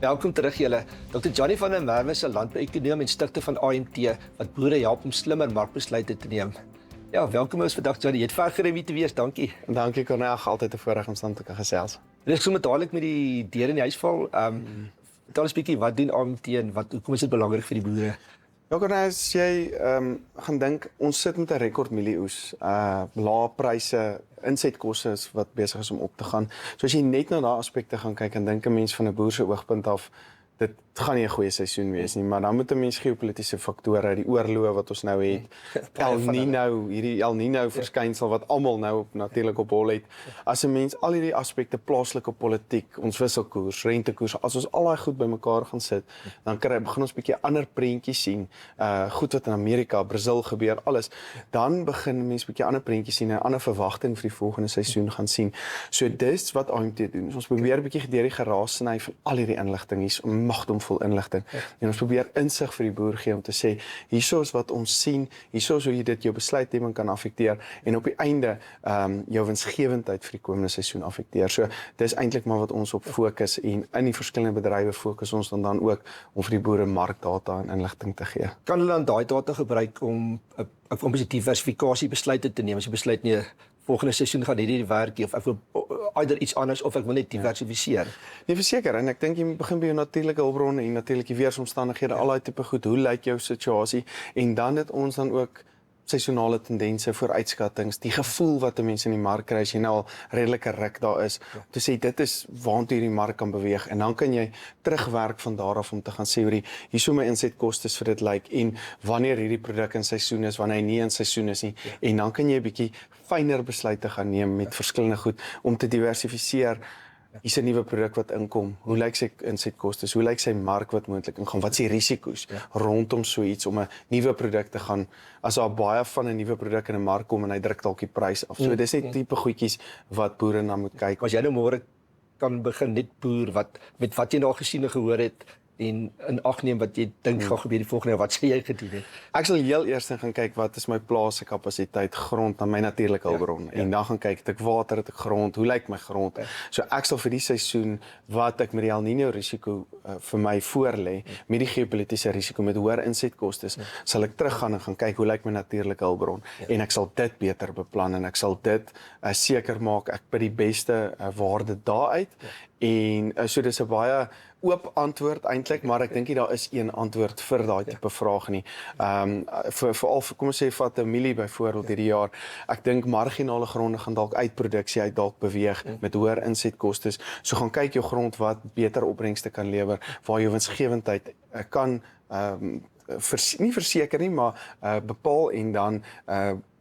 Welkom terug julle. Dr. Johnny van der Merwe is 'n landbouekonoom en stigter van AMT wat boere help om slimmer markbesluite te neem. Ja, welkom ons vandag Johnny. Jy het ver gery om te wees. Dankie. Dankie Cornel, altyd 'n voorreg om saam te kan gesels. Ek sommer dadelik met die deur in die huis val. Vertel ons 'n bietjie wat doen AMT en hoekom is dit belangrik vir die boere? Ja Cornel, as jy gaan dink, ons sit met 'n rekord mielieoes, lae pryse, insetkoste is wat besig is om op te gaan. So as jy net na daai aspekte gaan kyk en dink 'n mens van 'n boer se oogpunt af, dit gaan nie 'n goeie seisoen wees nie, maar dan moet 'n mens geopolitiese faktore, die oorloë wat ons nou het, hierdie El Niño verskynsel wat almal nou natuurlik op hol het. As 'n mens al hierdie aspekte, plaaslike politiek, ons wisselkoers, rentekoers, as ons al daai goed bymekaar gaan sit, dan begin ons 'n bietjie ander prentjies sien. Goed wat in Amerika, Brasil gebeur, alles. Dan begin mense 'n bietjie ander prentjies sien en 'n ander verwagting vir die volgende seisoen gaan sien. So dis wat AMT doen. So ons probeer 'n bietjie deur die geraas sny van al hierdie inligting, hier's magdomvol inligting. En ons probeer insig vir die boer gee om te sê, hierso is wat ons sien, hierso is hoe jy dit jou besluitneming kan affekteer en op die einde jou winsgewendheid vir die komende seisoen affekteer. So dis eintlik maar wat ons op fokus en in die verskillende bedrywe fokus ons dan ook om vir die boere markdata en inligting te gee. Kan hulle dan daai data gebruik om 'n diversifikasie besluite te neem? As jy besluit nee, volgende seisoen gaan hierdie werk of ek wil either iets anders of ek wil net diversifiseer. Nee, verseker, en ek dink jy moet begin by jou natuurlike hulpbronne en natuurlike weeromstandighede, al daai tipe goed. Hoe lyk jou situasie? En dan het ons dan ook seisonale tendense, vooruitskattings, die gevoel wat 'n mens in die mark kry as jy nou al redelike ruk daar is, om te sê dit is waartoe hierdie mark kan beweeg en dan kan jy terugwerk van daar af om te gaan sê hoe hierso my insetkostes vir dit lyk en wanneer hierdie produk in seisoen is, wanneer hy nie in seisoen is nie, en dan kan jy 'n bietjie fyner besluite gaan neem met verskillende goed om te diversifiseer. Hier's 'n nuwe produk wat inkom. Hoe lyk sy insetkostes? Hoe lyk sy mark wat moontlik ingaan? Wat is die risiko's rondom so iets om 'n nuwe produk te gaan? As daar baie van 'n nuwe produk in 'n mark kom en hy druk dalk die prys af. So dis net tipe goedjies wat boere na moet kyk. As jy nou môre kan begin net boer met wat jy nou gesien en gehoor het en in ag neem wat jy dink gaan gebeur die volgende jaar, wat sê jy gedoen het? Ek sal heel eers gaan kyk wat is my plaas se kapasiteit, grond en my natuurlike hulpbron. En dan gaan kyk, het ek water, het ek grond, hoe lyk my grond? So ek sal vir die seisoen wat ek met die El Niño risiko vir my voorlê, met die geopolitiese risiko met hoër insetkostes, sal ek teruggaan en gaan kyk hoe lyk my natuurlike hulpbron en ek sal dit beter beplan en ek sal dit seker maak ek by die beste waarde daar uit. En so dis 'n baie oop antwoord eintlik, maar ek dink nie daar is een antwoord vir daai tipe vraag nie. Veral kom ons sê vat 'n mielie byvoorbeeld hierdie jaar. Ek dink marginale gronde gaan dalk uit produksie uit dalk beweeg met hoër insetkostes. So gaan kyk jou grond wat beter opbrengste kan lewer, waar jou winsgewendheid kan nie verseker nie, maar bepaal en dan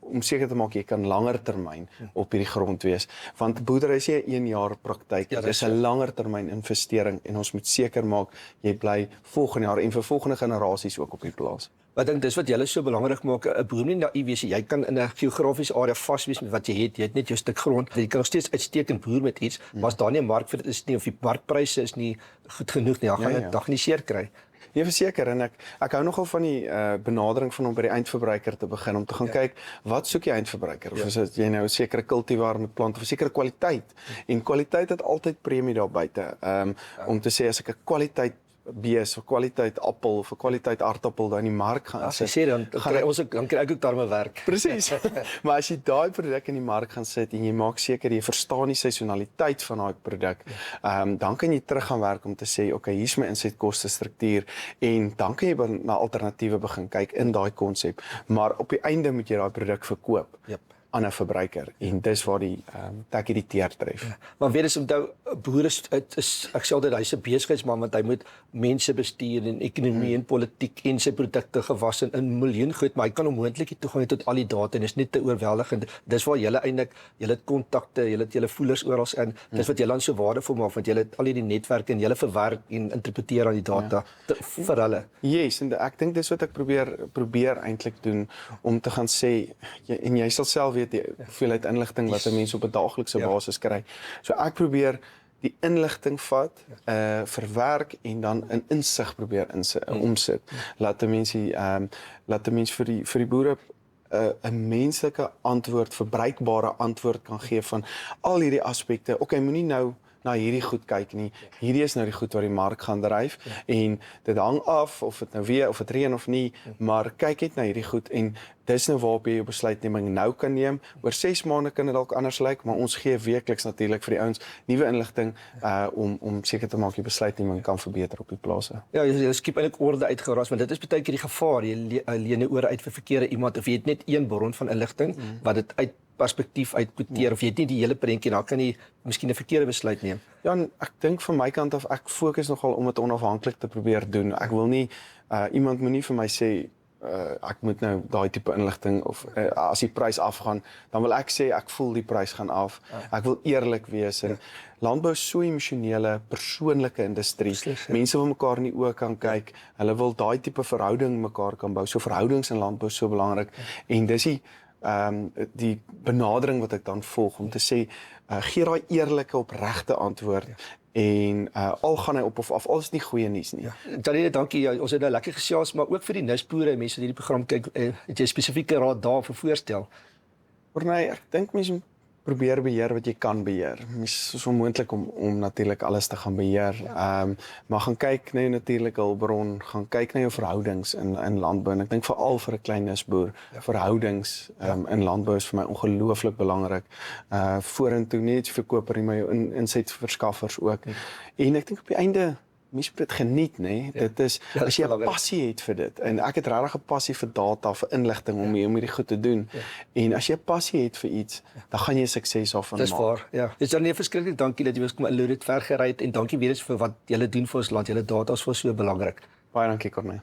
om seker te maak jy kan langer termyn op hierdie grond wees, want boerdery is nie 'n 1 jaar praktyk, dit is 'n langer termyn investering en ons moet seker maak jy bly volgende jaar en vir volgende generasies ook op die plaas. Ek dink dis wat julle so belangrik maak, 'n boer nie naïef wees. Jy kan in 'n geografiese area vas wees met wat jy het net jou stuk grond. Jy kan nog steeds uitstekend boer met iets, maar as daar nie 'n mark vir dit is nie of die markpryse is nie goed genoeg nie, dan gaan jy dit nie seer kry. Ja, verseker, en ek hou nogal van die benadering van om by die eindverbruiker te begin, om te gaan kyk, wat soek jy eindverbruiker? Of is dit jy nou 'n sekere kultivar moet plant of 'n sekere kwaliteit? En kwaliteit het altyd premie daar buite. Om te sê as ek 'n kwaliteit bees of kwaliteit appel of 'n kwaliteit aardappel daar in die mark gaan sit. As jy sê dan kry ek ook daarmee werk. Presies. Maar as jy daai produk in die mark gaan sit en jy maak seker jy verstaan die seisonaliteit van daai produk, dan kan jy terug gaan werk om te sê, okay, hier's my insetkoste struktuur en dan kan jy na alternatiewe begin kyk in daai konsep. Maar op die einde moet jy daai produk verkoop. Aan 'n verbruiker en dis waar die tekkie die teer tref. Maar weer eens onthou, boere is ek sê altyd hy's 'n besigheidsman want hy moet mense bestuur en ekonomie en politiek en sy produkte gewas in miljoen goed, maar hy kan onmoontlik nie toegang hê tot al die data en is net te oorweldigend. Dis waar julle eintlik, julle het kontakte, julle het julle voelers oral in. Dis wat julle dan so waardevol maak want julle het al hierdie netwerke en julle verwerk en interpreteer al die data vir hulle. Yes, en ek dink dis wat ek probeer eintlik doen om te gaan sê en jy sal self weet die hoeveelheid inligting wat 'n mens op 'n daaglikse basis kry. So ek probeer die inligting vat, verwerk en dan in insig probeer omsit. Laat 'n mens vir die boere 'n menslike antwoord, verbruikbare antwoord kan gee van al hierdie aspekte. Okay, moenie nou na hierdie goed kyk nie. Hierdie is nou die goed wat die mark gaan dryf en dit hang af of dit nou weer of dit reën of nie, maar kyk net na hierdie goed en dis nou waarop jy jou besluitneming nou kan neem. Oor 6 maande kan dit dalk anders lyk, maar ons gee weekliks natuurlik vir die ouens nuwe inligting om seker te maak die besluitneming kan verbeter op die plase. Ja, jy skiep eintlik orde uitgeraas, want dit is baie keer die gevaar. Jy leen jou ore uit vir verkeerde iemand of jy het net een bron van inligting wat dit uit perspektief uitquoteer of jy het nie die hele prentjie, dan kan jy miskien 'n verkeerde besluit neem. Ja, en ek dink van my kant af, ek fokus nogal om dit onafhanklik te probeer doen. Ek wil nie, iemand moenie vir my sê, ek moet nou daai tipe inligting of as die prys afgaan, dan wil ek sê ek voel die prys gaan af. Ek wil eerlik wees en landbou is so emosionele, persoonlike industrie. Mense wil mekaar in die oë kan kyk. Hulle wil daai tipe verhouding mekaar kan bou. So verhoudings in landbou is so belangrik en dis die benadering wat ek dan volg om te sê gee daai eerlike opregte antwoord en al gaan hy op of af, al is nie goeie nuus nie. Janine, dankie. Ja, ons het nou lekker gesels, maar ook vir die nisboere, mense wat hierdie program kyk, het jy spesifieke raad daarvoor voorstel? Nee, ek dink mense moet probeer beheer wat jy kan beheer. Mens is onmoontlik om natuurlik alles te gaan beheer. Maar gaan kyk na jou natuurlike hulpbron, gaan kyk na jou verhoudings in landbou en ek dink veral vir 'n klein nisboer, verhoudings in landbou is vir my ongelooflik belangrik. Vorentoe net verkoper nie, maar jou insetverskaffers ook. En ek dink op die einde mens moet dit geniet, nê? Dit is as jy 'n passie het vir dit en ek het regtig 'n passie vir data, vir inligting om hierdie goed te doen. En as jy 'n passie het vir iets, dan gaan jy sukses daarvan maak. Dis waar, ja. Dis dan nie verskriklik dankie dat jy ons kom inloer het, ver gery het en dankie weer eens vir wat julle doen vir ons land. Julle data is vir so belangrik. Baie dankie, Corneille.